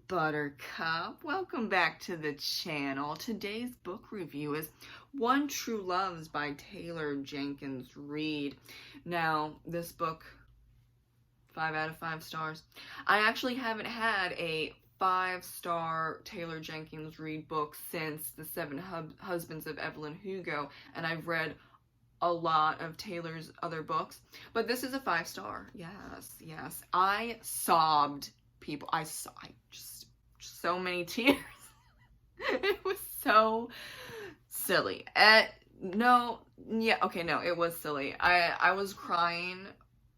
Buttercup. Welcome back to the channel. Today's book review is One True Loves by Taylor Jenkins Reid. Now, this book, 5 out of 5 stars. I actually haven't had a 5-star Taylor Jenkins Reid book since The Seven Husbands of Evelyn Hugo, and I've read a lot of Taylor's other books, but this is a 5-star. Yes. I sobbed, people. I just so many tears. It was so silly. It was silly. I was crying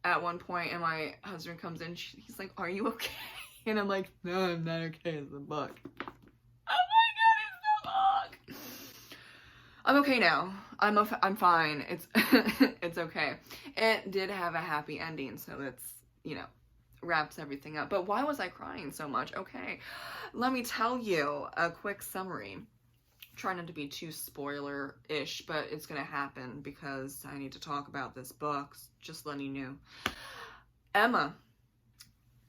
at one point, and my husband comes in. He's like, "Are you okay?" And I'm like, "No, I'm not okay. It's a book." Oh my god, it's the book. I'm okay now. I'm fine. It's it's okay. It did have a happy ending, so it's, wraps everything up. But why was I crying so much? Okay, let me tell you a quick summary. Try not to be too spoiler-ish, but it's gonna happen because I need to talk about this book. Just letting you know. Emma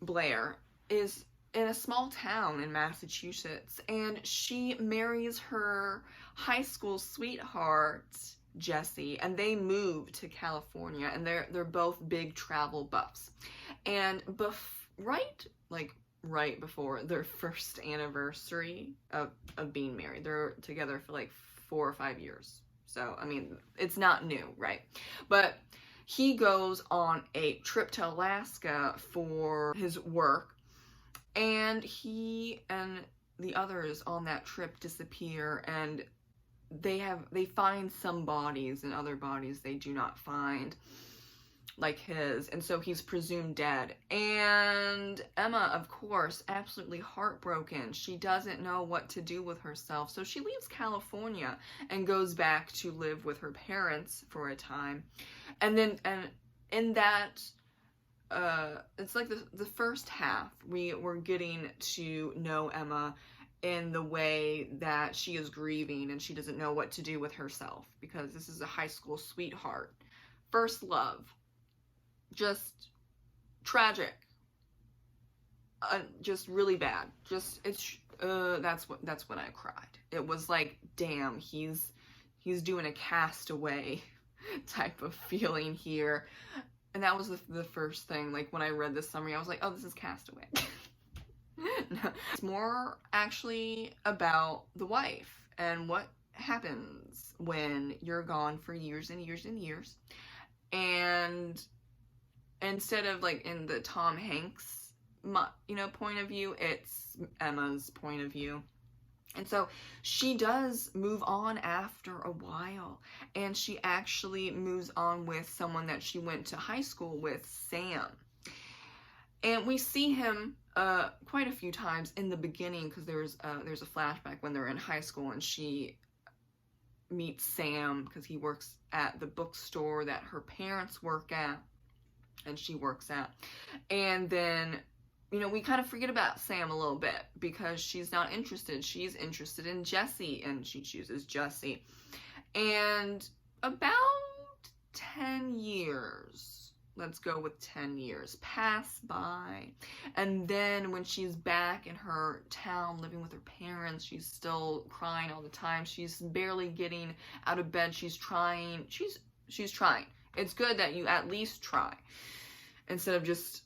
Blair is in a small town in Massachusetts, and she marries her high school sweetheart Jesse, and they move to California, and they're both big travel buffs. And right before their first anniversary of being married, they're together for like 4 or 5 years. So I mean, it's not new, right? But he goes on a trip to Alaska for his work, and he and the others on that trip disappear, and they find some bodies, and other bodies they do not find, like his, and so he's presumed dead. And Emma, of course, absolutely heartbroken. She doesn't know what to do with herself, so she leaves California and goes back to live with her parents for a time. And in that, it's like the first half, we're getting to know Emma in the way that she is grieving and she doesn't know what to do with herself, because this is a high school sweetheart. First love. Just tragic. Just really bad. That's when I cried. It was like, damn, he's doing a Castaway type of feeling here. And that was the first thing, like when I read this summary, I was like, oh, this is Castaway. No, it's more actually about the wife and what happens when you're gone for years and years and years. And instead of like in the Tom Hanks, point of view, it's Emma's point of view. And so she does move on after a while, and she actually moves on with someone that she went to high school with, Sam. And we see him quite a few times in the beginning, because there's a flashback when they're in high school, and she meets Sam because he works at the bookstore that her parents work at, and she works at. And then, we kind of forget about Sam a little bit because she's not interested. She's interested in Jesse, and she chooses Jesse. And about 10 years, let's go with 10 years, pass by. And then when she's back in her town living with her parents, she's still crying all the time. She's barely getting out of bed. She's trying. She's trying. It's good that you at least try, instead of just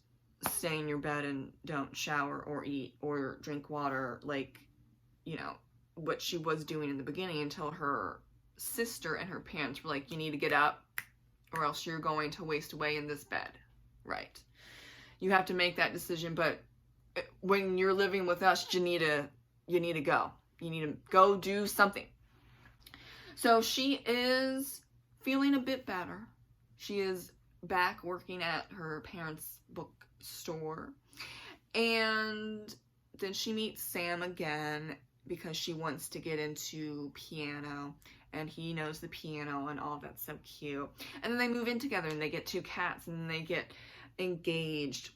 stay in your bed and don't shower or eat or drink water, like, what she was doing in the beginning, until her sister and her parents were like, you need to get up or else you're going to waste away in this bed, right? You have to make that decision, but when you're living with us, you need to go. You need to go do something. So she is feeling a bit better. She is back working at her parents' bookstore, and then she meets Sam again because she wants to get into piano, and he knows the piano and all. That's so cute. And then they move in together, and they get 2 cats, and they get engaged.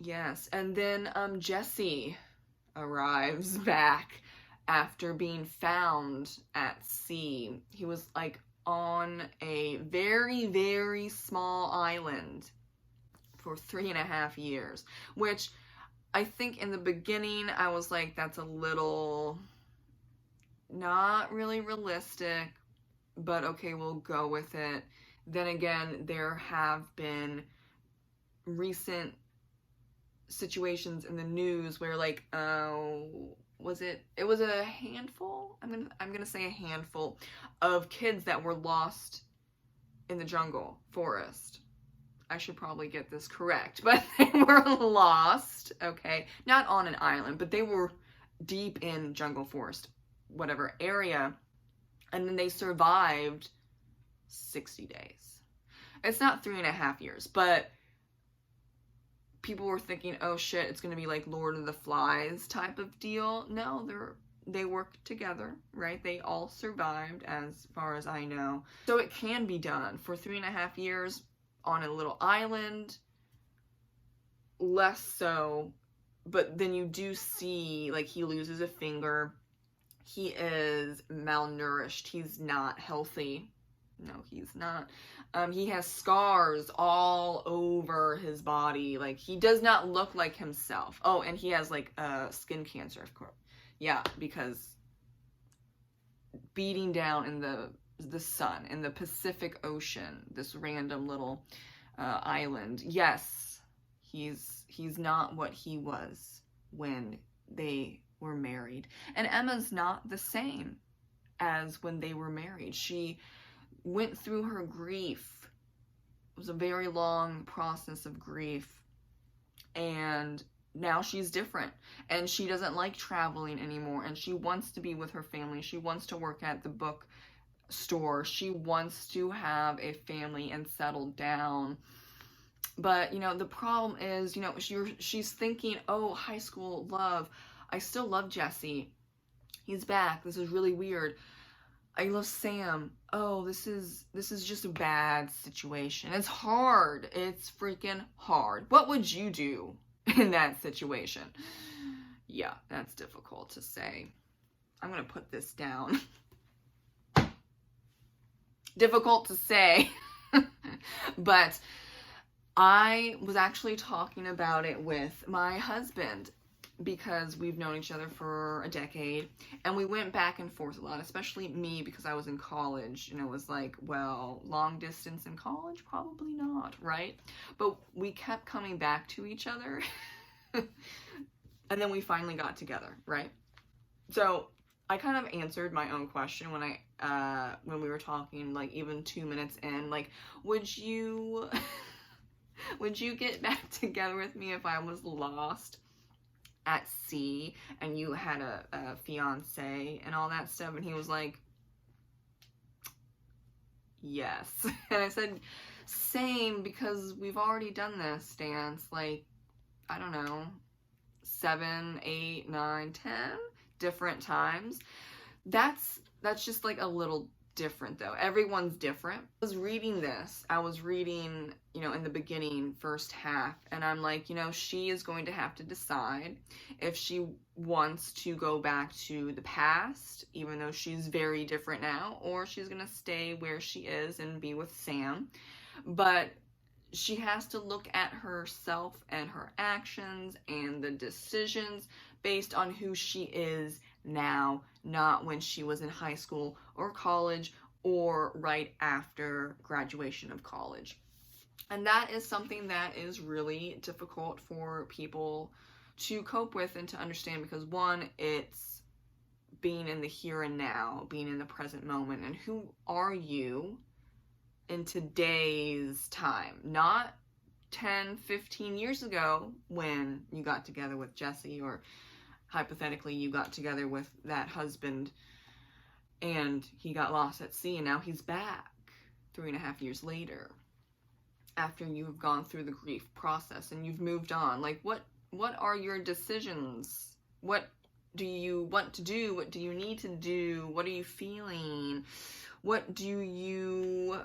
Yes. And then Jesse arrives back after being found at sea. He was like on a very, very small island for 3.5 years, which I think in the beginning I was like, that's a little not really realistic, but okay, we'll go with it. Then again, there have been recent situations in the news where, like, it was a handful, I'm gonna say a handful of kids that were lost in the jungle forest. I should probably get this correct, but they were lost, okay? Not on an island, but they were deep in jungle forest, whatever area, and then they survived 60 days. It's not 3.5 years, but people were thinking, oh shit, it's gonna be like Lord of the Flies type of deal. No, they worked together, right? They all survived, as far as I know. So it can be done for 3.5 years on a little island. Less so, but then you do see, like, he loses a finger. He is malnourished. He's not healthy. No, he's not. He has scars all over his body. Like, he does not look like himself. Oh, and he has, like, skin cancer, of course. Yeah, because beating down in the sun, in the Pacific Ocean, this random little island. Yes, he's not what he was when they were married. And Emma's not the same as when they were married. She went through her grief. It was a very long process of grief, and now she's different, and she doesn't like traveling anymore, and she wants to be with her family. She wants to work at the bookstore. She wants to have a family and settle down. But, you know, the problem is, you know, she's thinking, oh, high school love. I still love Jesse. He's back. This is really weird. I love Sam. Oh, this is just a bad situation. It's hard. It's freaking hard. What would you do in that situation? Yeah, that's difficult to say. I'm gonna put this down. Difficult to say. But I was actually talking about it with my husband, because we've known each other for a decade, and we went back and forth a lot, especially me, because I was in college, and it was like, well, long distance in college? Probably not, right? But we kept coming back to each other, and then we finally got together, right? So I kind of answered my own question when we were talking, like, even 2 minutes in, like, would you get back together with me if I was lost at sea and you had a fiance and all that stuff? And he was like, yes. And I said, same, because we've already done this dance, like, I don't know, 7, 8, 9, 10 different times. That's just like a little different, though. Everyone's different. I was reading, you know, in the beginning, first half, and I'm like, you know, she is going to have to decide if she wants to go back to the past, even though she's very different now, or she's gonna stay where she is and be with Sam. But she has to look at herself and her actions and the decisions based on who she is now, not when she was in high school or college or right after graduation of college. And that is something that is really difficult for people to cope with and to understand, because one, it's being in the here and now, being in the present moment, and who are you in today's time, not 10, 15 years ago when you got together with Jesse, or hypothetically you got together with that husband and he got lost at sea and now he's back 3.5 years later, after you've gone through the grief process and you've moved on. Like, what are your decisions? What do you want to do? What do you need to do? What are you feeling? What do you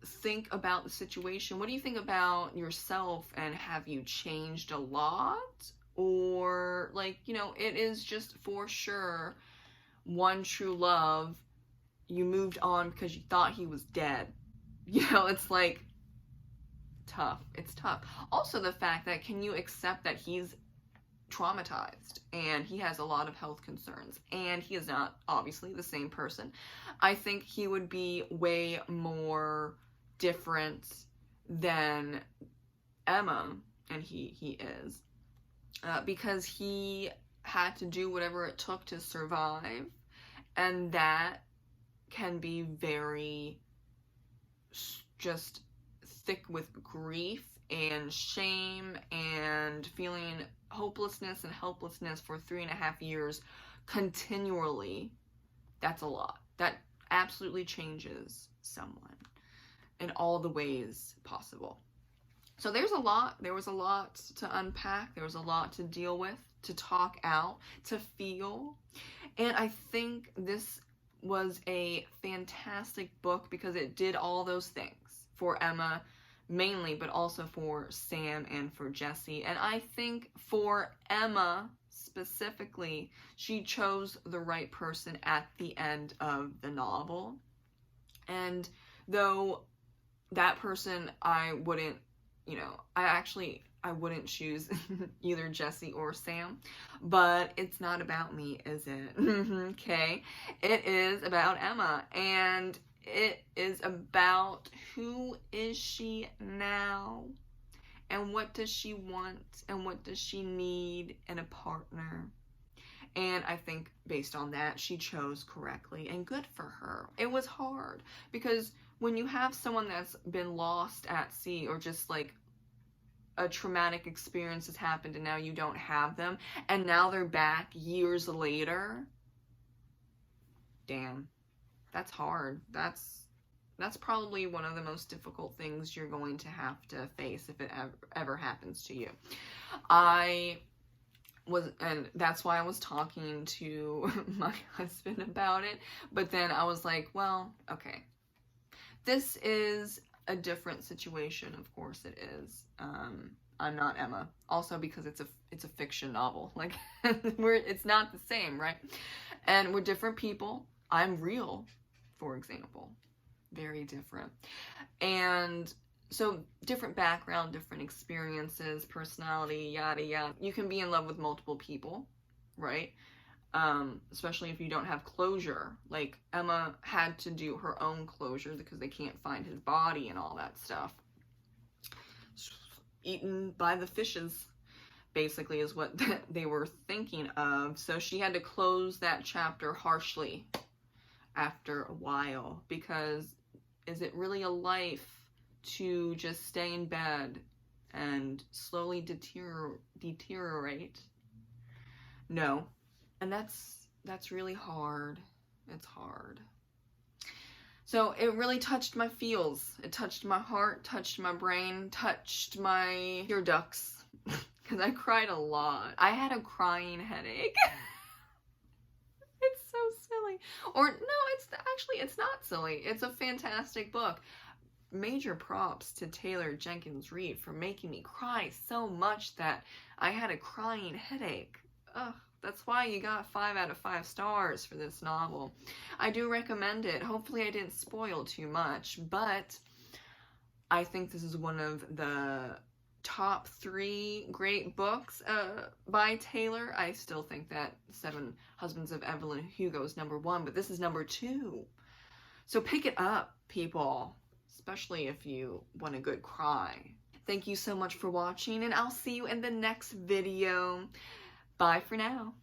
think about the situation? What do you think about yourself? And have you changed a lot? Or, like, you know, it is just for sure one true love. You moved on because you thought he was dead. You know, it's like tough. It's tough. Also, the fact that, can you accept that he's traumatized, and he has a lot of health concerns, and he is not obviously the same person. I think he would be way more different than Emma, and he is, because he had to do whatever it took to survive, and that can be very just thick with grief and shame and feeling hopelessness and helplessness for 3.5 years continually. That's a lot. That absolutely changes someone in all the ways possible. So there was a lot to unpack, there was a lot to deal with, to talk out, to feel, and I think this was a fantastic book because it did all those things for Emma mainly, but also for Sam and for Jesse. And I think for Emma specifically, she chose the right person at the end of the novel. And though that person I wouldn't, I wouldn't choose either Jesse or Sam, but it's not about me, is it? Okay, it is about Emma, and it is about who is she now, and what does she want, and what does she need in a partner. And I think based on that, she chose correctly, and good for her. It was hard, because when you have someone that's been lost at sea, or just like a traumatic experience has happened and now you don't have them, and now they're back years later, damn, that's hard. That's probably one of the most difficult things you're going to have to face if it ever happens to you. And that's why I was talking to my husband about it, but then I was like, well, okay, this is a different situation, of course it is. I'm not Emma, also because it's a fiction novel, like it's not the same, right? And we're different people. I'm real, for example, very different. And so different background, different experiences, personality, yada yada. You can be in love with multiple people, right? Especially if you don't have closure. Like Emma had to do her own closure because they can't find his body and all that stuff. Eaten by the fishes, basically, is what they were thinking of. So she had to close that chapter harshly after a while, because is it really a life to just stay in bed and slowly deteriorate? No. And that's really hard. It's hard. So it really touched my feels. It touched my heart, touched my brain, touched my ear ducts, because I cried a lot. I had a crying headache. It's so silly. Or no, it's not silly. It's a fantastic book. Major props to Taylor Jenkins Reid for making me cry so much that I had a crying headache. Ugh. That's why you got 5 out of 5 stars for this novel. I do recommend it. Hopefully I didn't spoil too much, but I think this is one of the top 3 great books by Taylor. I still think that 7 Husbands of Evelyn Hugo is number 1, but this is number 2. So pick it up, people, especially if you want a good cry. Thank you so much for watching, and I'll see you in the next video. Bye for now.